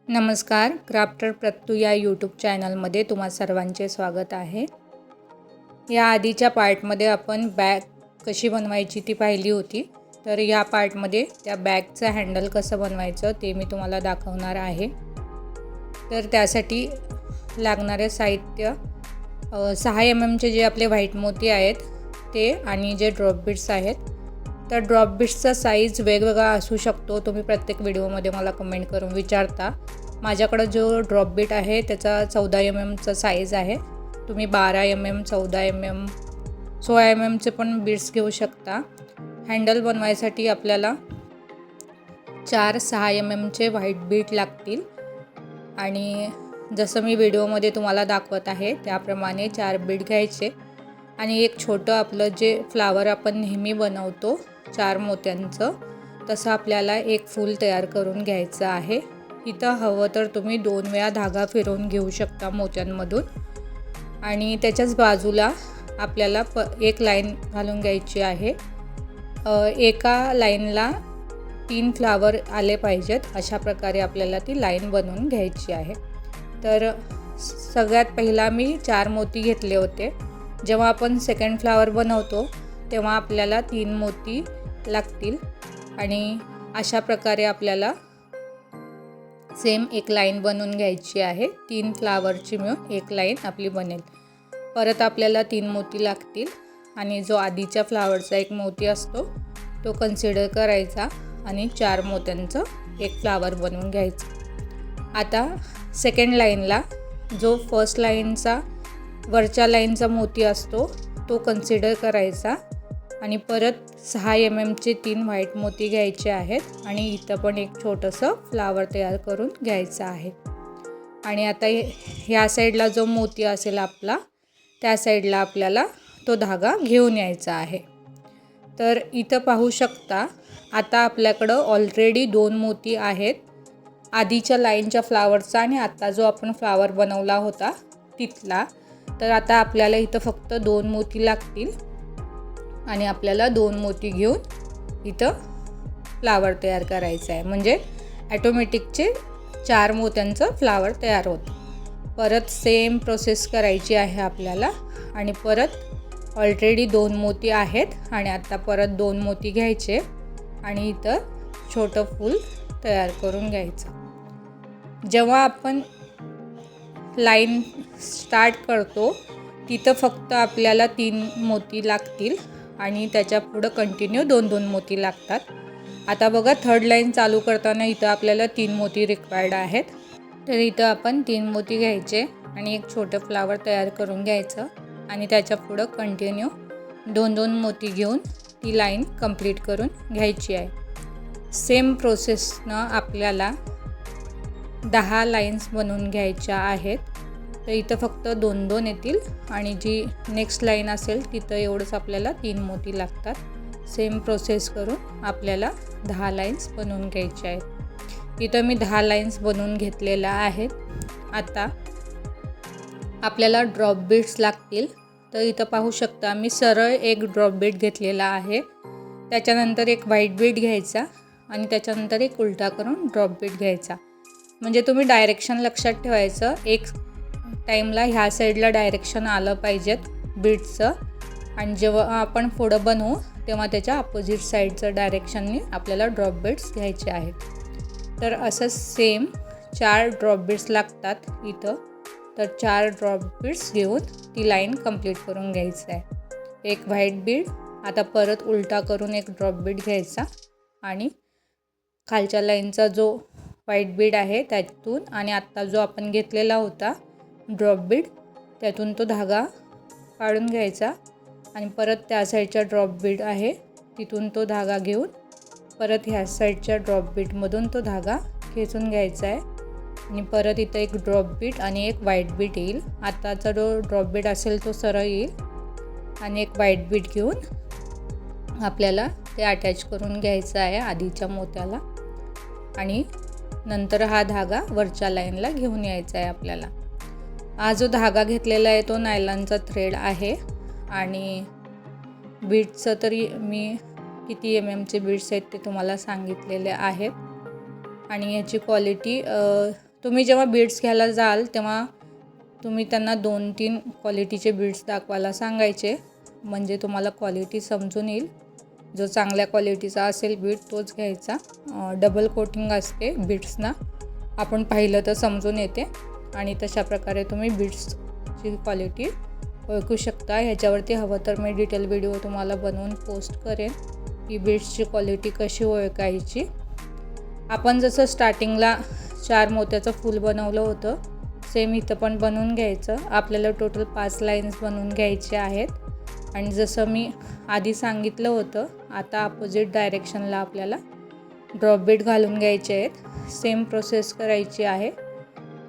नमस्कार, क्राफ्टर प्रत्यू या यूट्यूब चॅनलमध्ये तुम्हा सर्वांचे स्वागत आहे। या आधीच्या पार्टमध्ये आपण बॅग कशी बनवायची ती पाहिली होती। तर या पार्टमध्ये त्या बॅगचं हँडल कसं बनवायचं ते मी तुम्हाला दाखवणार आहे। तर त्यासाठी लागणारे साहित्य 6 mm चे जे आपले व्हाईट मोती आहेत ते आणि जे ड्रॉप बीड्स आहेत। तर ड्रॉप बीड्सचा साईज वेगवेगळा असू शकतो। तुम्ही प्रत्येक व्हिडिओमध्ये मला कमेंट करून विचारता। माझ्याकडे जो ड्रॉप बीड आहे त्याचा 14 mm चा साईज आहे। तुम्ही 12 mm 14 mm 16 mm चे पण बीड्स घेऊ शकता। हँडल बनवायसाठी आपल्याला 4-6 mm चे व्हाईट बीड लागतील आणि जसं मी व्हिडिओमध्ये तुम्हाला दाखवत आहे त्याप्रमाणे 4 बीड घ्यायचे आणि एक छोटं आपलं जे फ्लावर आपण नेहमी बनवतो 4 मोत्यांचं तसं आपल्याला एक फूल तयार करून घ्यायचं आहे। इथं हवं तर तुम्ही 2 वेळा धागा फिरवून घेऊ शकता मोत्यांमधून आणि त्याच्याच बाजूला आपल्याला एक लाईन घालून घ्यायची आहे। एका लाईनला 3 फ्लावर आले पाहिजेत अशा प्रकारे आपल्याला ती लाईन बनवून घ्यायची आहे। तर सगळ्यात पहिला मी 4 मोती घेतले होते। जेव्हा आपण सेकंड फ्लावर बनवतो तेव्हा आपल्याला 3 मोती लागतील आणि अशा प्रकारे आपल्याला सेम एक लाईन बनवून घ्यायची आहे। 3 फ्लावरची मिळून एक लाईन आपली बनेल। परत आपल्याला 3 मोती लागतील आणि जो आधीच्या फ्लावरचा एक मोती असतो तो कन्सिडर करायचा आणि 4 मोत्यांचं एक फ्लावर बनवून घ्यायचं। आता सेकंड लाईनला जो फर्स्ट लाईनचा वरच्या लाईनचा मोती असतो तो कन्सिडर करायचा आणि परत 6 mm चे 3 व्हाईट मोती घ्यायचे आहेत आणि इथं पण एक छोटंसं फ्लावर तयार करून घ्यायचं आहे। आणि आता ह्या साईडला जो मोती असेल आपला त्या साईडला आपल्याला तो धागा घेऊन यायचा आहे। तर इथं पाहू शकता आता आपल्याकडं ऑलरेडी 2 मोती आहेत आधीच्या लाईनच्या फ्लावरचा आणि आता जो आपण फ्लावर बनवला होता तिथला। तर आता आपल्याला इथं फक्त 2 मोती लागतील आणि आपल्याला 2 मोती घेऊन इथं फ्लावर तयार करायचं आहे म्हणजे ऑटोमॅटिकचे 4 मोत्यांचं फ्लावर तयार होतं। परत सेम प्रोसेस करायची आहे आपल्याला आणि परत ऑलरेडी 2 मोती आहेत आणि आता परत 2 मोती घ्यायचे आणि इथं छोटं फूल तयार करून घ्यायचं। जेव्हा आपण लाईन स्टार्ट करतो तिथं फक्त आपल्याला 3 मोती लागतील आणि त्याच्या पुढं कंटिन्यू 2-2 मोती लागतात। आता बघा थर्ड लाईन चालू करताना इथं आपल्याला 3 मोती रिक्वायर्ड आहेत। तर इथं आपण 3 मोती घ्यायचे आणि एक छोटं फ्लावर तयार करून घ्यायचं आणि त्याच्या पुढं कंटिन्यू 2-2 मोती घेऊन ती लाईन कंप्लीट करून घ्यायची आहे। सेम प्रोसेसनं आपल्याला 10 लाईन्स बनवून घ्यायच्या आहेत। तर इथं फक्त 2-2 येतील आणि जी नेक्स्ट लाईन असेल तिथं एवढंच आपल्याला 3 मोती लागतात। सेम प्रोसेस करून आपल्याला 10 लाईन्स बनवून घ्यायच्या आहेत। इथं मी 10 लाईन्स बनवून घेतलेल्या आहेत। आता आपल्याला ड्रॉप बीड्स लागतील। तर इथं पाहू शकता मी सरळ एक ड्रॉप बीड घेतलेला आहे, त्याच्यानंतर एक व्हाईट बीड घ्यायचा आणि त्याच्यानंतर एक उलटा करून ड्रॉप बीड घ्यायचा। म्हणजे तुम्ही डायरेक्शन लक्षात ठेवायचं, एक टाईमला ह्या साईडला डायरेक्शन आलं पाहिजेत बीड्सचं आणि जेव्हा आपण पुढं बनवू तेव्हा त्याच्या अपोजिट साईडचं डायरेक्शनने आपल्याला ड्रॉप बीड्स घ्यायचे आहेत। तर असं सेम 4 ड्रॉप बीड्स लागतात इथं। तर 4 ड्रॉप बीड्स घेऊन ती लाईन कंप्लीट करून घ्यायचं आहे। एक व्हाईट बीड, आता परत उलटा करून एक ड्रॉप बीड घ्यायचा आणि खालच्या लाईनचा जो व्हाईट बीड आहे त्यातून आणि आत्ता जो आपण घेतलेला होता ड्रॉप बीड त्यातून तो धागा काढून घ्यायचा आणि परत त्या साईडच्या ड्रॉप बीड आहे तिथून तो धागा घेऊन परत ह्या साईडच्या ड्रॉप बीडमधून तो धागा खेचून घ्यायचा आहे आणि परत इथं एक ड्रॉप बीड आणि एक व्हाईट बीड येईल। आताचा जो ड्रॉप बीड असेल तो सरळ येईल आणि एक व्हाईट बीड घेऊन आपल्याला ते अटॅच करून घ्यायचं आहे आधीच्या मोत्याला आणि नंतर हा धागा वरच्या लाईनला घेऊन यायचा आहे आपल्याला। हा जो धागा घेतलेला आहे तो नायलॉनचा थ्रेड आहे आणि बीड्सचं तरी मी किती mm चे बीड्स आहेत ते तुम्हाला सांगितलेले आहेत आणि याची क्वालिटी तुम्ही जेव्हा बीड्स घ्यायला जाल तेव्हा तुम्ही त्यांना 2-3 क्वालिटीचे बीड्स दाखवायला सांगायचे, म्हणजे तुम्हाला क्वालिटी समजून येईल. जो चांगल्या क्वालिटीचा असेल बीड तोच घ्यायचा. डबल कोटिंग असते बीड्सना, आपण पाहिलं तर समजून येते आणि तशा प्रकारे तुम्ही बीड्सची क्वालिटी ओळखू शकता. ह्याच्यावरती हवं तर मी डिटेल व्हिडिओ तुम्हाला बनवून पोस्ट करेन की बीड्सची क्वालिटी कशी ओळखायची. आपण जसं स्टार्टिंगला 4 मोत्याचं फूल बनवलं होतं सेम इथं पण बनवून घ्यायचं. आपल्याला टोटल 5 लाईन्स बनवून घ्यायचे आहेत. आणि जसं मी आधी सांगितलं होतं, आता अपोजिट डायरेक्शनला आपल्याला ड्रॉप बीड घालून घ्यायचे आहेत. सेम प्रोसेस करायची आहे.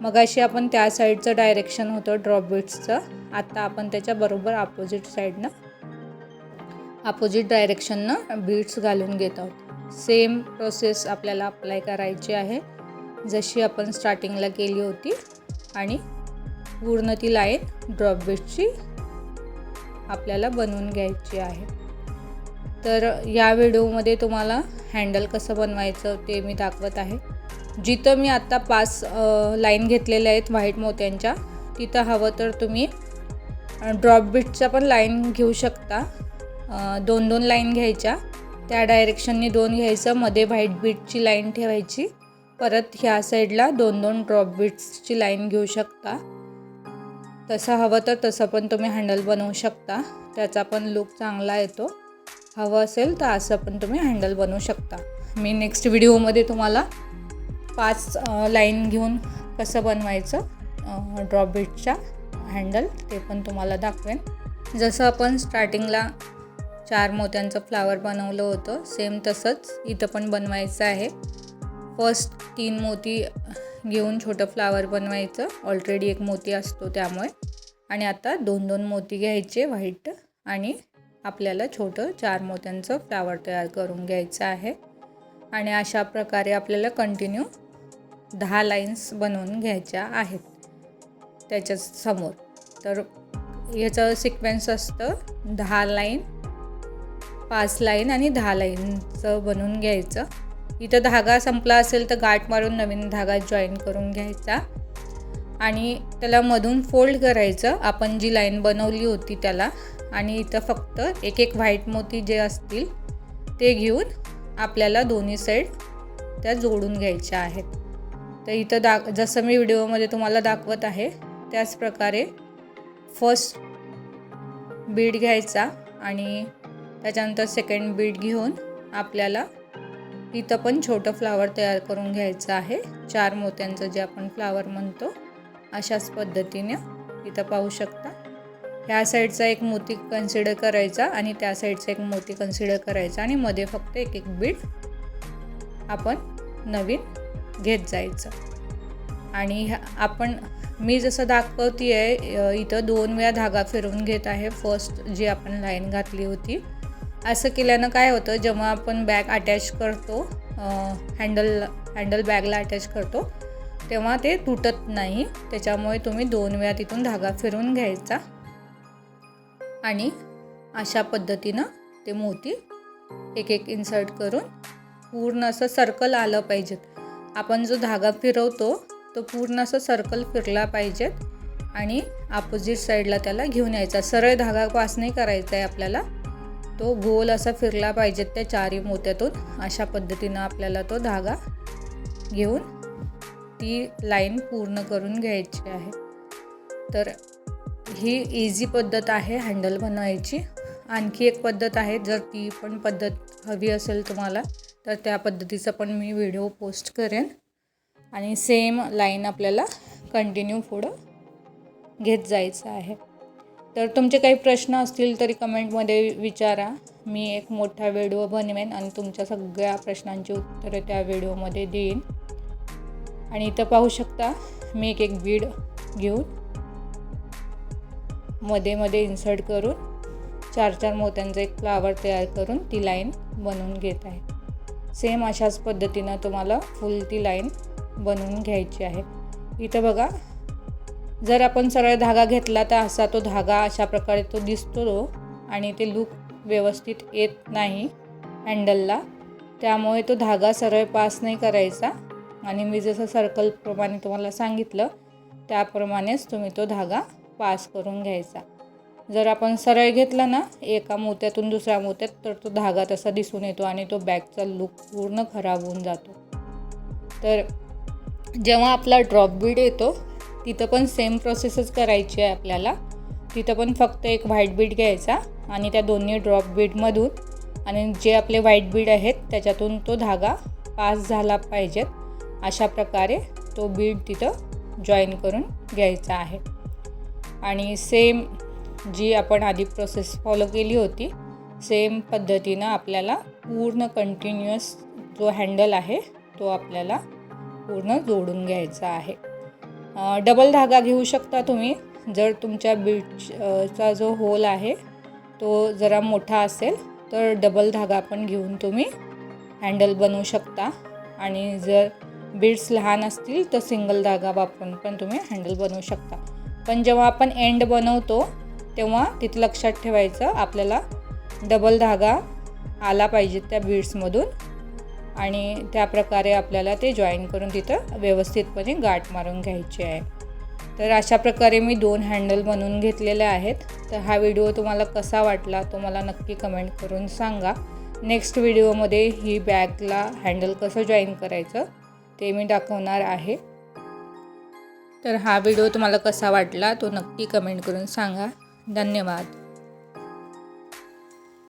मगाशी आपण त्या साईडचं डायरेक्शन होतं ड्रॉप बीड्सचं, आता आपण त्याच्या बरोबर अपोजिट डायरेक्शननं बीड्स घालून घेत आहोत. सेम प्रोसेस आपल्याला अप्लाय करायची आहे जशी आपण स्टार्टिंगला केली होती आणि पूर्ण ती लाईन ड्रॉप बीड्सची आपल्याला बनवून घ्यायची आहे. तर या व्हिडिओमध्ये तुम्हाला हँडल कसं बनवायचं ते मी दाखवत आहे. जिथं मी आत्ता 5 लाईन घेतलेल्या आहेत व्हाईट मोत्यांच्या, तिथं हवं तर तुम्ही ड्रॉप बीड्सच्या पण लाईन घेऊ शकता. 2-2 लाईन घ्यायच्या, त्या डायरेक्शनने 2 घ्यायचं, मध्ये व्हाईट बीडची लाईन ठेवायची, परत ह्या साईडला 2-2 ड्रॉप बीड्सची लाईन घेऊ शकता. तसं हवं तर तसं पण तुम्ही हँडल बनवू शकता, त्याचा पण लुक चांगला येतो. हवं असेल तर असं पण तुम्ही हँडल बनवू शकता. मी नेक्स्ट व्हिडिओमध्ये तुम्हाला 5 लाईन घेऊन कसं बनवायचं ड्रॉप बीड्सच्या हँडल ते पण तुम्हाला दाखवेन. जसं आपण स्टार्टिंगला 4 मोत्यांचं फ्लावर बनवलं होतं सेम तसंच इथं पण बनवायचं आहे. फर्स्ट 3 मोती घेऊन छोटं फ्लावर बनवायचं, ऑलरेडी 1 मोती असतो त्यामुळे. आणि आता 2-2 मोती घ्यायचे व्हाईट आणि आपल्याला छोटं 4 मोत्यांचं फ्लावर तयार करून घ्यायचं आहे. आणि अशा प्रकारे आपल्याला कंटिन्यू 10 लाईन्स बनवून घ्यायच्या आहेत त्याच्या समोर. तर याचं सिक्वेन्स असतं 10 लाईन, 5 लाईन आणि 10 लाईनचं बनवून घ्यायचं. इथं धागा संपला असेल तर गाठ मारून नवीन धागा जॉईन करून घ्यायचा आणि त्याला मधून फोल्ड करायचं आपण जी लाईन बनवली होती त्याला. आणि इथं फक्त एक व्हाईट मोती जे असतील ते घेऊन आपल्याला दोन्ही साईड त्या जोडून घ्यायच्या आहेत. तर इथं जसं मी व्हिडिओमध्ये तुम्हाला दाखवत आहे त्याच प्रकारे फर्स्ट बीड घ्यायचा आणि त्याच्यानंतर सेकंड बीड घेऊन आपल्याला इथं पण छोटं फ्लावर तयार करून घ्यायचं आहे. 4 मोत्यांचं जे आपण फ्लावर म्हणतो अशाच पद्धतीने इथं पाहू शकता. ह्या साईडचा 1 मोती कन्सिडर करायचा आणि त्या साईडचा 1 मोती कन्सिडर करायचा आणि मध्ये फक्त एक बीड आपण नवीन घेत जायचं. आणि मी जसं दाखवते आहे इथं 2 वेळा धागा फिरवून घेत आहे फर्स्ट जी आपण लाईन घातली होती. असं केल्यानं काय होतं, जेव्हा आपण बॅग अटॅच करतो हँडल बॅगला अटॅच करतो तेव्हा ते तुटत नाही. त्याच्यामुळे तुम्ही 2 वेळा तिथून धागा फिरवून घ्यायचा आणि अशा पद्धतीनं ते मोती एक इन्सर्ट करून पूर्ण असं सर्कल आलं पाहिजेत. आपण जो धागा फिरवतो तो पूर्ण असं सर्कल फिरला पाहिजेत आणि अपोजिट साईडला त्याला घेऊन यायचा. सरळ धागा पास नाही करायचा आहे आपल्याला, तो गोल असा फिरला पाहिजेत त्या 4 मोत्यातून. अशा पद्धतीनं आपल्याला तो धागा घेऊन ती लाईन पूर्ण करून घ्यायची आहे. तर ही इझी पद्धत आहे हँडल बनवायची. आणखी एक पद्धत आहे, जर ती पण पद्धत हवी असेल तुम्हाला तर त्या पद्धतीचा पण मी व्हिडिओ पोस्ट करेन. आणि सेम लाईन आपल्याला कंटिन्यू पुढं घेत जायचं आहे. तर तुमचे काही प्रश्न असतील तरी कमेंटमध्ये विचारा, मी एक मोठा व्हिडिओ बनवेन आणि तुमच्या सगळ्या प्रश्नांची उत्तरे त्या व्हिडिओमध्ये देईन. आणि इथं पाहू शकता मी एक बीड घेऊन मध्ये इन्सर्ट करून 4 मोत्यांचं एक फ्लावर तयार करून ती लाईन बनवून घेत आहे. सेम अशाच पद्धतीनं तुम्हाला फुल ती लाईन बनवून घ्यायची आहे. इथं बघा, जर आपण सरळ धागा घेतला तर असा तो धागा अशा प्रकारे तो दिसतो आणि ते लूक व्यवस्थित येत नाही हँडलला. त्यामुळे तो धागा सरळ पास नाही करायचा, आणि मी जसं सर्कलप्रमाणे तुम्हाला सांगितलं त्याप्रमाणेच तुम्ही तो धागा पास करून घ्यायचा. जर आपण सरळ घेतला ना एका मोत्यातून दुसऱ्या मोत्यात तर तो धागा तसा दिसून येतो आणि तो बॅगचा लुक पूर्ण खराब होऊन जातो. तर जेव्हा आपला ड्रॉप बीड येतो तिथं पण सेम प्रोसेसच करायची आहे आपल्याला. तिथं पण फक्त एक व्हाईट बीड घ्यायचा आणि त्या दोन्ही ड्रॉप बीडमधून आणि जे आपले व्हाईट बीड आहेत त्याच्यातून तो धागा पास झाला पाहिजेत. अशा प्रकारे तो बीड तिथं जॉईन करून घ्यायचा आहे. आणि सेम जी आपण आधी प्रोसेस फॉलो केली होती सेम पद्धतीनं आपल्याला पूर्ण कंटिन्युअस जो हँडल आहे तो आपल्याला पूर्ण जोडून घ्यायचा आहे. डबल धागा घेऊ शकता तुम्ही. जर तुमच्या बीडचा जो होल आहे तो जरा मोठा असेल तर डबल धागा पण घेऊन तुम्ही हँडल बनवू शकता. आणि जर बीड्स लहान असतील तर सिंगल धागा वापरून पण तुम्ही हँडल बनवू शकता. पण जेव्हा आपण एंड बनवतो तेव्हा तिथं लक्षात ठेवायचं आपल्याला डबल धागा आला पाहिजे त्या बीड्समधून आणि त्याप्रकारे आपल्याला ते जॉईन करून तिथं व्यवस्थितपणे गाठ मारून घ्यायची आहे. तर अशा प्रकारे मी 2 हँडल बनवून घेतलेले आहेत. तर हा व्हिडिओ तुम्हाला कसा वाटला तो मला नक्की कमेंट करून सांगा. नेक्स्ट व्हिडिओमध्ये ही बॅगला हँडल कसं जॉईन करायचं ते मी दाखवणार आहे. तर हा व्हिडिओ तुम्हाला कसा वाटला तो नक्की कमेंट करून सांगा. धन्यवाद.